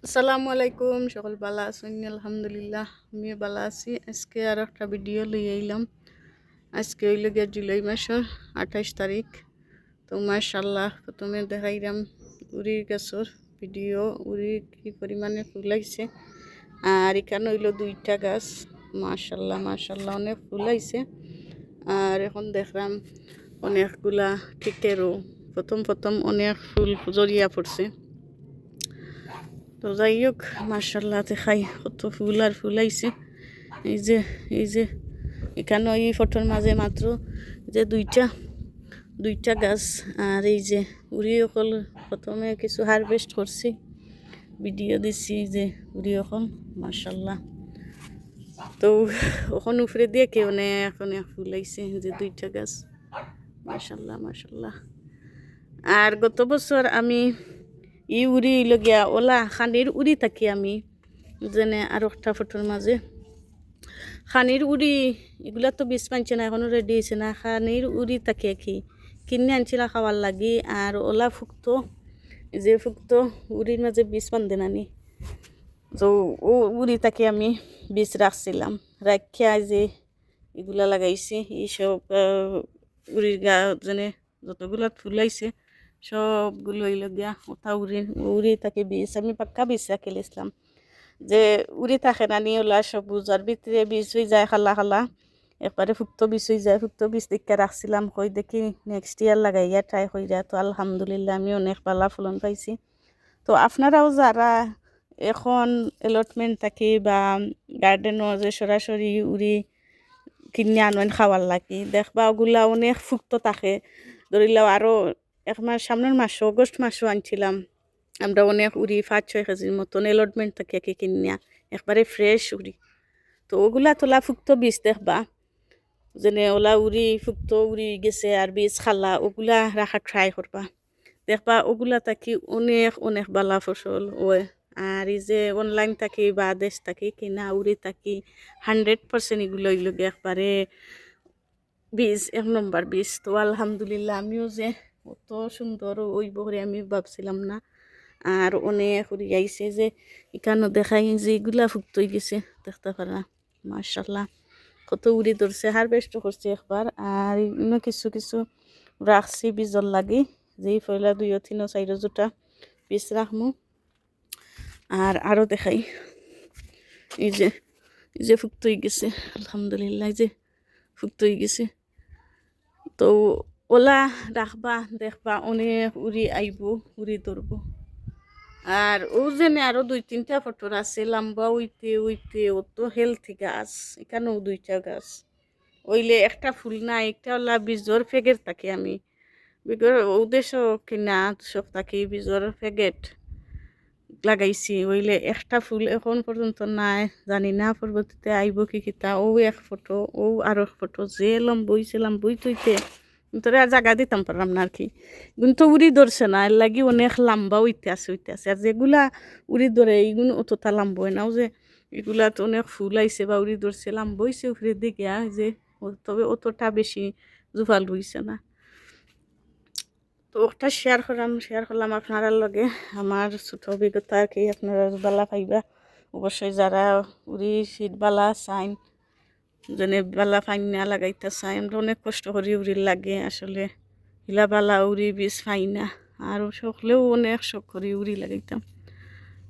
আসসালামু আলাইকুম, সকল ভালো আছেন? আলহামদুলিল্লাহ আমি ভালো আছি। আজকে আর একটা ভিডিও লইয়া আইলাম। আজকে হইল গিয়া জুলাই মাসের 28 তারিখ। তো মাশাল্লাহ প্রথমে দেখাইলাম উড়ি গাছর ভিডিও, উড়ি কি পরিমাণে ফুলাইছে। আর এখানে হইল 2টা গাছ। মাশাল্লাহ মাশাল্লাহ অনেক ফুলাইছে। আর এখন দেখলাম অনেকগুলা টিকেরও প্রথম প্রথম অনেক ফুল জড়িয়া পড়ছে। তো যাই হোক মার্শাল্লাহ দেখাই কত ফুল আর ফুল আইছে। এই যে এখানে এই ফটোর মাঝে মাত্র যে দুইটা গাছ। আর এই যে উড়ি অকল প্রথমে কিছু হারভেস্ট করছি, ভিডিও দিছি যে উড়ি অকল মার্শাল্লাহ। তো ওখান উপরে দিয়ে কে অনেক অনেক ফুল আইছে যে 2টা গাছ মার্শাল্লাহ মার্শাল্লাহ। আর গত বছর আমি উড়ি লগিয়া ওলা খানির উড়ি থাকি আমি যেনে আর একটা ফটোর মাঝে খানির উড়ি এগুলা তো বীজ পাইছে না, এখনো রেডি হয়েছে না। খানির উড়ি তাকে কি কিনে আনছিলা খাওয়ার লাগি। আর ওলা ফুক্তো যে ফুক্তো উড়ির মাঝে বীজ বান্ধে নানি, তো ও উড়ি তাকে আমি বীজ রাখছিলাম, রাখিয়া যে এগুলা লাগাইছি। এইসব উড়ির গা যেনে যতগুলা ফুলাইছে সবগুলো গিয়া ওটা উড়ি তাকে বীজ আমি পাক্কা বীজ রাখিলাম যে উড়ি থাকে না নিয়ে ওলা সবুজ আর ভিতরে বীজ হয়ে যায় খালা খালা, একবারে ফুক্ত বীজ হয়ে যায়। ফুক্ত বীজ দিকে রাখছিলাম, কই দেখি নেক্সট ইয়ার লাগাইয়া ট্রাই কইরা। তো আলহামদুলিল্লাহ আমি অনেক ভালো ফলন পাইছি। তো আপনারাও যারা এখন এলটমেন্ট থাকি বা গার্ডেনও যে সরাসরি উড়ি কিনে আনেন খাওয়ার লাগি, দেখবা ওগুলা অনেক ফুক্ত থাকে। ধরিলাও আরও এক মাস সামনের মাসও অগস্ট মাসও আনছিলাম আমরা অনেক উড়ি 5-6 কেজির মতন এলটমেন্ট থেকে কিনিয়া, একবারে ফ্রেশ উড়ি। তো ওগুলা তোলা ফুক্ত বীজ দেখবা যেনে ওলা উড়ি ফুক্ত উড়ি গেছে আর বীজ খালা, ওগুলা রাখা ট্রাই করবা, দেখবা ওগুলা থাকি অনেক অনেক বালা ফসল হয়। আর এই যে অনলাইন থাকি বা দেশ থাকি কিনা উড়ি থাকি 100% এগুলো এগুলোকে একবারে বীজ 1 নম্বর বীজ। তো আলহামদুলিল্লাহ আমিও যে অত সুন্দর ওই বহরে আমি ভাবছিলাম না। আর অনেক উড়ি আইছে যে এখানে দেখাই যে এগুলা ফুক্ত হয়ে গেছে, দেখতে পারা মার্শাল্লাহ কত উড়ি ধরছে। হারভেস্ট করছে একবার। আর কিছু কিছু রাখছি বীজর লাগি, যেই পয়লা 2-3-4 জোটা বীজ রাখমু। আর আরও দেখাই এই যে ফুক্ত হয়ে গেছে আলহামদুলিল্লাহ, এই যে ফুক্ত হয়ে গেছে। তো ওলা রাখবা দেখবা অনেক উড়ি আইব, উড়ি ধরবো। আর ও যেনে আরো 2-3টা ফটোর আছে লম্বা উইতে উইতে অত হেলথি গাছ। এখানেও 2টা গাছ ওইলে একটা ফুল না, একটা ওলা বীজর ফেগের থাকি আমি বিগর উদ্দেশ্য কিনা সব থাকি বীজর ফেগেট লাগাইছি। ওইলে একটা ফুল এখন পর্যন্ত নাই, জানি না পরবর্তীতে আইব কি কিতা। ও এক ফটো, ও আরো এক ফটো, যে লম্বইছিলাম বই তৈতে তোরে আর জায়গা দিতাম পারলাম না আর কি। কিন্তু উড়ি ধরছে না, এর লাগি অনেক লম্বা হইতে আছে। আর যেগুলা উড়ি ধরে এইগুলো অতটা লম্বা হয় না। যে এগুলা তো অনেক ফুল আইছে বা উড়ি ধরছে লম্বা হইছে উপরে দিকে, যে তবে অতটা বেশি জুফাল হইছে না। তো ওটা শেয়ার করলাম আপনার লগে আমার ছোট অভিজ্ঞতা আর কি। আপনারা বালা পাইবা অবশ্যই, যারা উড়ি শীত বালা চাইন যেনে বালা ফাইন না লাগাইতে চাই। আমরা অনেক কষ্ট করি উড়ির লাগে, আসলে হিলা বালা উড়ি বীজ ফাই না। আর সকলেও অনেক শখ করি উড়ি লাগাইতাম।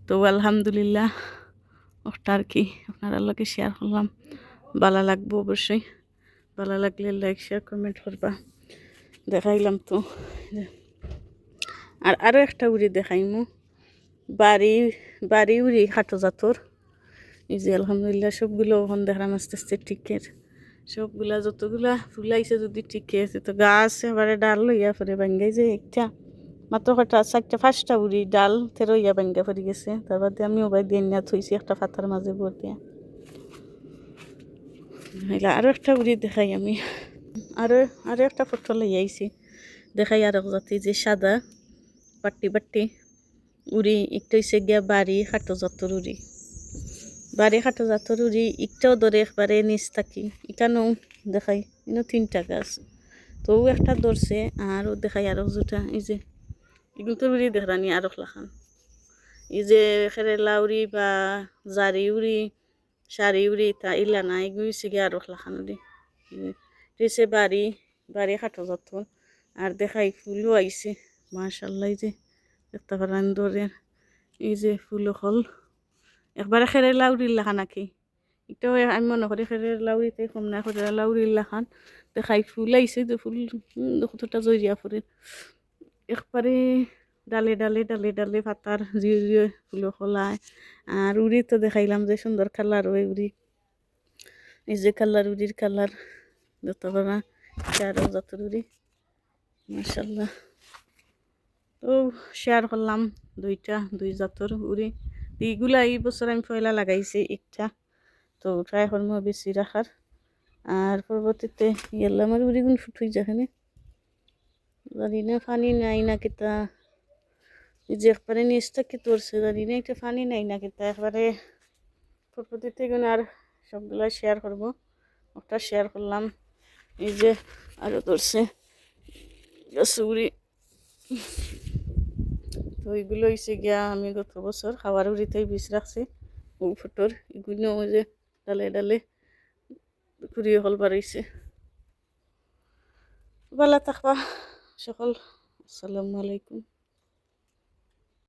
তো আলহামদুলিল্লাহ ওটা আর কি আপনারা লগে শেয়ার করলাম। বালা লাগবো অবশ্যই, বালা লাগলে লাইক শেয়ার কমেন্ট করবা। দেখাইলাম তো। আর আরও একটা উড়ি দেখাইমু, বাড়ি উড়ি খাটো জাতর। এই যে আলহামদুলিল্লাহ সবগুলো ওখান দেখলাম আস্তে আস্তে টিকের, সবগুলা যতগুলা ফুলাইছে যদি টিকে আছে। তো গাছ এবারে ডাল লইয়া ফেরে ভাঙ্গাই যে একটা মাত্র কটা 4টা-5টা উড়ি ডাল থেরইয়া ভাঙ্গা ফেরে গেছে। তারপর দিয়ে আমি ওবাই দিয়ে না থইছি একটা পাতার মাঝে ভর দিয়া। আরও একটা উড়ি দেখাই আমি, আরো একটা ফটো লই আইছি দেখাই। আর জাতি যে সাদা বাট্টি উড়ি একটা হইছে গিয়া বাড়ি খাটো জাতর উড়ি। বাড়ি খাটো জাতর উড়ি একটাও ধরে একবারে নিচ থাকি। এখানেও দেখাই 3টা গাছ। তো ও একটা ধরছে। আর ও দেখাই আরো দুটা, এই যে এগুলো তো উড়ি দেখরানি আরো লাখান। এই যে খেরে লাউরি বা জারি উড়ি শাড়ি উড়ি তা ইলা না এগুলি সিগে আর খানো দি রেসে বাড়ি বাড়ি খাটো যতন আর দেখাই ফুলও আইছে মাশাল্লাহ এই যে দেখতে পারেন দরের এই যে ফুল হল একবারে খেরে লাউরি লাখা নাকি এটাও আমি মনে করি খেরে লাউরিতে কম না খেরে লাউরি লাখান দেখাই ফুল আইছে তো ফুল কতটা জরিয়া ফুলের একবারে ডালে ডালে ডালে ডালে পাতার জিয়ে ফুল খোলায় আর উড়ি তো দেখাইলাম যে সুন্দর কালার ওই উড়ি এই যে কালার উড়ির কালার দেখতে পারা আরও যতর উড়ি মাশাল্লাহ তো শেয়ার করলাম দুই জাতর উড়ি এইগুলা এই বছর আমি পয়লা লাগাইছি একটা তো ট্রাই করবো বেশি রাখার আর পরবর্তীতে গেলে আমার উড়িগুলো ফুটুই যাখানে জানি না পানি নাই না কিতা যে একবারে নিচ থেকে তোরছে জানি না একটা পানি নাই না কিতা একবারে পরবর্তীতে এগুলো আর সবগুলা শেয়ার করবো একটা শেয়ার করলাম এই যে আরও তোরছে উড়ি তো এইগুলো হয়েছে গিয়া আমি গত বছর খাওয়ার উড়িতেই বীজ রাখছি ও ফুটোর এগুলো ওই যে ডালে ডালে ঘুরিয়ে হল বাড়াইছে ভালো থাকবা সকল আসসালামু আলাইকুম